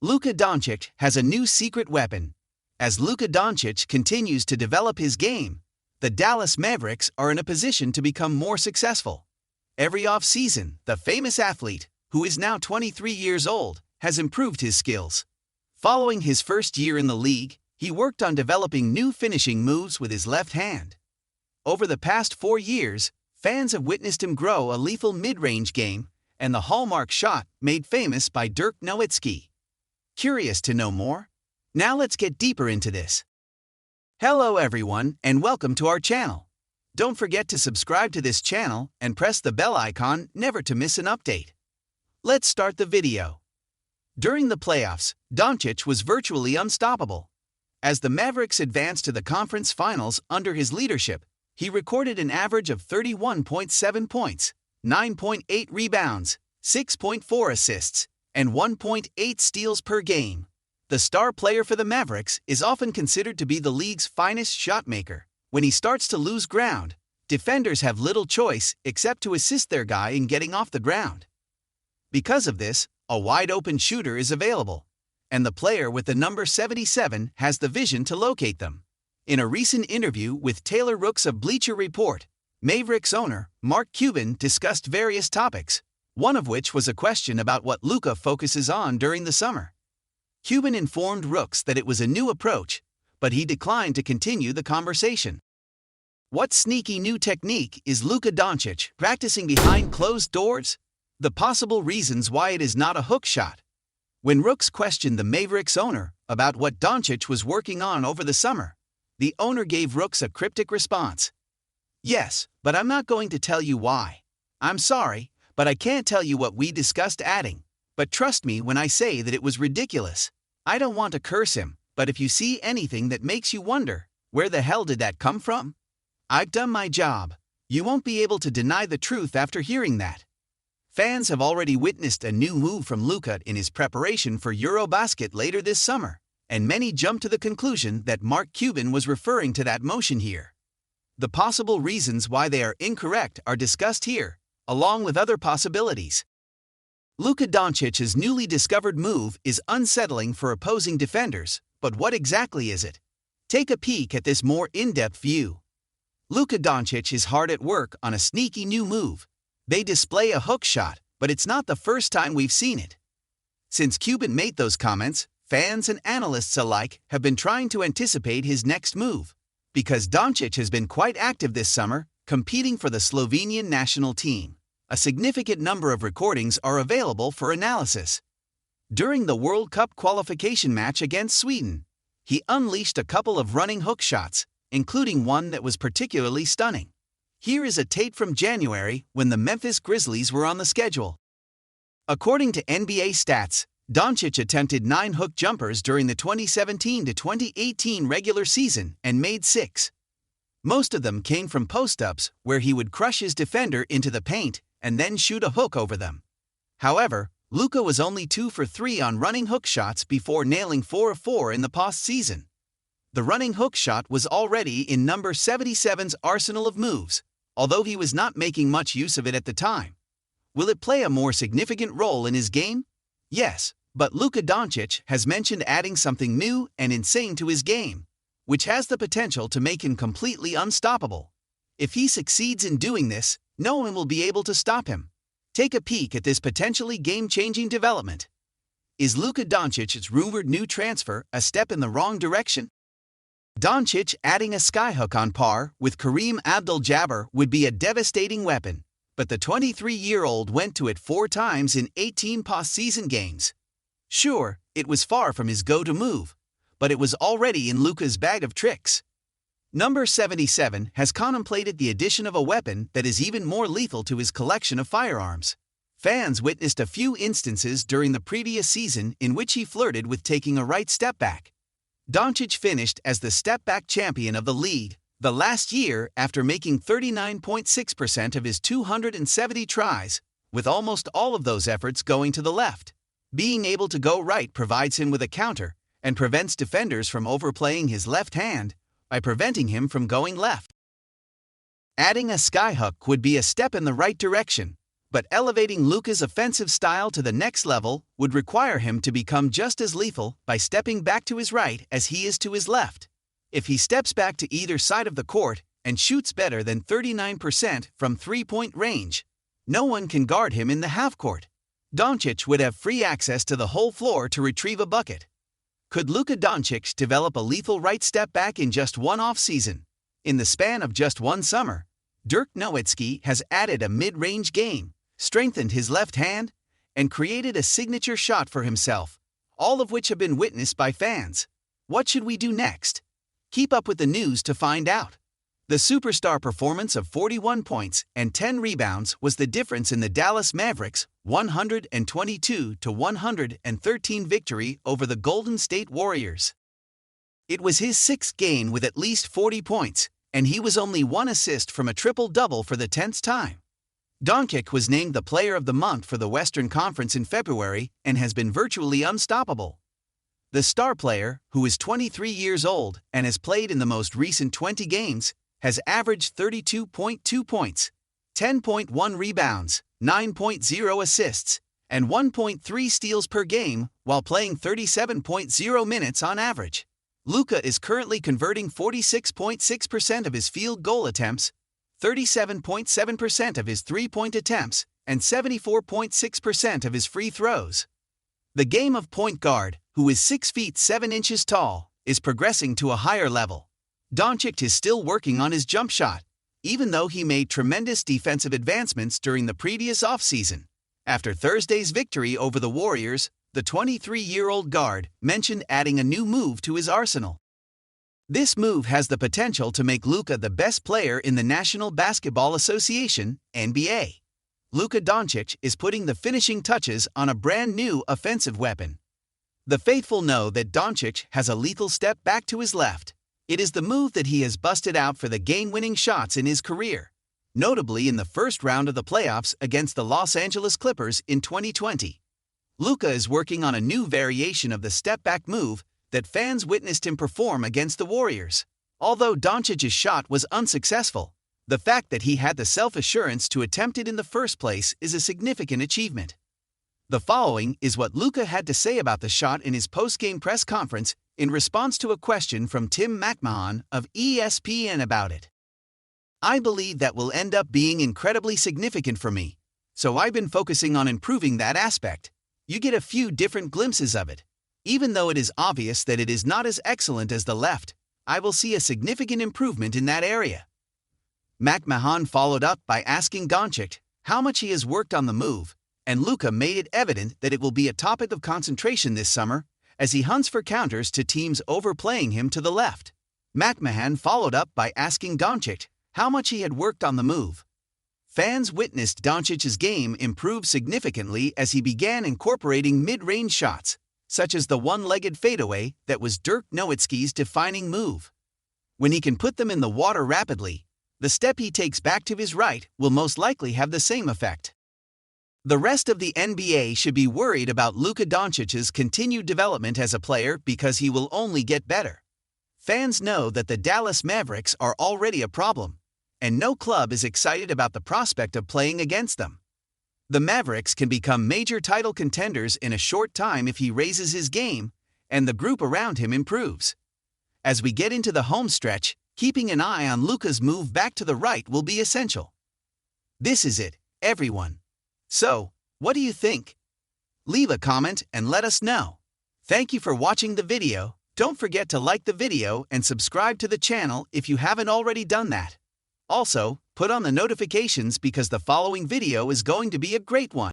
Luka Doncic has a new secret weapon. As Luka Doncic continues to develop his game, the Dallas Mavericks are in a position to become more successful. Every offseason, the famous athlete, who is now 23 years old, has improved his skills. Following his first year in the league, he worked on developing new finishing moves with his left hand. Over the past 4 years, fans have witnessed him grow a lethal mid-range game and the hallmark shot made famous by Dirk Nowitzki. Curious to know more? Now let's get deeper into this. Hello everyone and welcome to our channel. Don't forget to subscribe to this channel and press the bell icon never to miss an update. Let's start the video. During the playoffs, Doncic was virtually unstoppable. As the Mavericks advanced to the conference finals under his leadership, he recorded an average of 31.7 points, 9.8 rebounds, 6.4 assists, and 1.8 steals per game. The star player for the Mavericks is often considered to be the league's finest shot maker. When he starts to lose ground, defenders have little choice except to assist their guy in getting off the ground. Because of this, a wide-open shooter is available, and the player with the number 77 has the vision to locate them. In a recent interview with Taylor Rooks of Bleacher Report, Mavericks owner Mark Cuban discussed various topics, one of which was a question about what Luka focuses on during the summer. Cuban informed Rooks that it was a new approach, but he declined to continue the conversation. What sneaky new technique is Luka Doncic practicing behind closed doors? The possible reasons why it is not a hook shot. When Rooks questioned the Mavericks owner about what Doncic was working on over the summer, the owner gave Rooks a cryptic response. "Yes, but I'm not going to tell you why. I'm sorry, but I can't tell you what we discussed," adding, "But trust me when I say that it was ridiculous. I don't want to curse him, but if you see anything that makes you wonder, where the hell did that come from? I've done my job. You won't be able to deny the truth after hearing that." Fans have already witnessed a new move from Luka in his preparation for Eurobasket later this summer, and many jump to the conclusion that Mark Cuban was referring to that motion here. The possible reasons why they are incorrect are discussed here, along with other possibilities. Luka Doncic's newly discovered move is unsettling for opposing defenders, but what exactly is it? Take a peek at this more in-depth view. Luka Doncic is hard at work on a sneaky new move. They display a hook shot, but it's not the first time we've seen it. Since Cuban made those comments, fans and analysts alike have been trying to anticipate his next move, because Doncic has been quite active this summer, competing for the Slovenian national team. A significant number of recordings are available for analysis. During the World Cup qualification match against Sweden, he unleashed a couple of running hook shots, including one that was particularly stunning. Here is a tape from January when the Memphis Grizzlies were on the schedule. According to NBA stats, Doncic attempted 9 hook jumpers during the 2017-2018 regular season and made 6. Most of them came from post-ups where he would crush his defender into the paint and then shoot a hook over them. However, Luka was only 2 for 3 on running hook shots before nailing 4 of 4 in the postseason. The running hook shot was already in number 77's arsenal of moves, although he was not making much use of it at the time. Will it play a more significant role in his game? Yes, but Luka Doncic has mentioned adding something new and insane to his game, which has the potential to make him completely unstoppable. If he succeeds in doing this, no one will be able to stop him. Take a peek at this potentially game-changing development. Is Luka Doncic's rumored new transfer a step in the wrong direction? Doncic adding a skyhook on par with Kareem Abdul-Jabbar would be a devastating weapon, but the 23-year-old went to it 4 times in 18 postseason games. Sure, it was far from his go-to move, but it was already in Luka's bag of tricks. Number 77 has contemplated the addition of a weapon that is even more lethal to his collection of firearms. Fans witnessed a few instances during the previous season in which he flirted with taking a right step back. Doncic finished as the step-back champion of the league the last year after making 39.6% of his 270 tries, with almost all of those efforts going to the left. Being able to go right provides him with a counter and prevents defenders from overplaying his left hand by preventing him from going left. Adding a skyhook would be a step in the right direction, But elevating Luka's offensive style to the next level would require him to become just as lethal by stepping back to his right as he is to his left. If he steps back to either side of the court and shoots better than 39% from three-point range, no one can guard him in the half-court. Doncic would have free access to the whole floor to retrieve a bucket. Could Luka Doncic develop a lethal right step back in just one off-season? In the span of just one summer, Dirk Nowitzki has added a mid-range game, strengthened his left hand, and created a signature shot for himself, all of which have been witnessed by fans. What should we do next? Keep up with the news to find out. The superstar performance of 41 points and 10 rebounds was the difference in the Dallas Mavericks' 122-113 victory over the Golden State Warriors. It was his sixth game with at least 40 points, and he was only one assist from a triple-double for the 10th time. Doncic was named the Player of the Month for the Western Conference in February and has been virtually unstoppable. The star player, who is 23 years old and has played in the most recent 20 games, has averaged 32.2 points, 10.1 rebounds, 9.0 assists, and 1.3 steals per game while playing 37.0 minutes on average. Luka is currently converting 46.6% of his field goal attempts, 37.7% of his three-point attempts, and 74.6% of his free throws. The game of point guard, who is 6 feet 7 inches tall, is progressing to a higher level. Doncic is still working on his jump shot, even though he made tremendous defensive advancements during the previous offseason. After Thursday's victory over the Warriors, the 23-year-old guard mentioned adding a new move to his arsenal. This move has the potential to make Luka the best player in the National Basketball Association, NBA. Luka Doncic is putting the finishing touches on a brand new offensive weapon. The faithful know that Doncic has a lethal step back to his left. It is the move that he has busted out for the game-winning shots in his career, notably in the first round of the playoffs against the Los Angeles Clippers in 2020. Luka is working on a new variation of the step-back move that fans witnessed him perform against the Warriors. Although Doncic's shot was unsuccessful, the fact that he had the self-assurance to attempt it in the first place is a significant achievement. The following is what Luka had to say about the shot in his post-game press conference in response to a question from Tim McMahon of ESPN about it. "I believe that will end up being incredibly significant for me, so I've been focusing on improving that aspect. You get a few different glimpses of it. Even though it is obvious that it is not as excellent as the left, I will see a significant improvement in that area." McMahon followed up by asking Doncic how much he has worked on the move, and Luka made it evident that it will be a topic of concentration this summer as he hunts for counters to teams overplaying him to the left. McMahon followed up by asking Doncic how much he had worked on the move. Fans witnessed Doncic's game improve significantly as he began incorporating mid-range shots, such as the one-legged fadeaway that was Dirk Nowitzki's defining move. When he can put them in the water rapidly, the step he takes back to his right will most likely have the same effect. The rest of the NBA should be worried about Luka Doncic's continued development as a player because he will only get better. Fans know that the Dallas Mavericks are already a problem, and no club is excited about the prospect of playing against them. The Mavericks can become major title contenders in a short time if he raises his game and the group around him improves. As we get into the home stretch, keeping an eye on Luka's move back to the right will be essential. This is it, everyone. So, what do you think? Leave a comment and let us know. Thank you for watching the video. Don't forget to like the video and subscribe to the channel if you haven't already done that. Also, put on the notifications because the following video is going to be a great one.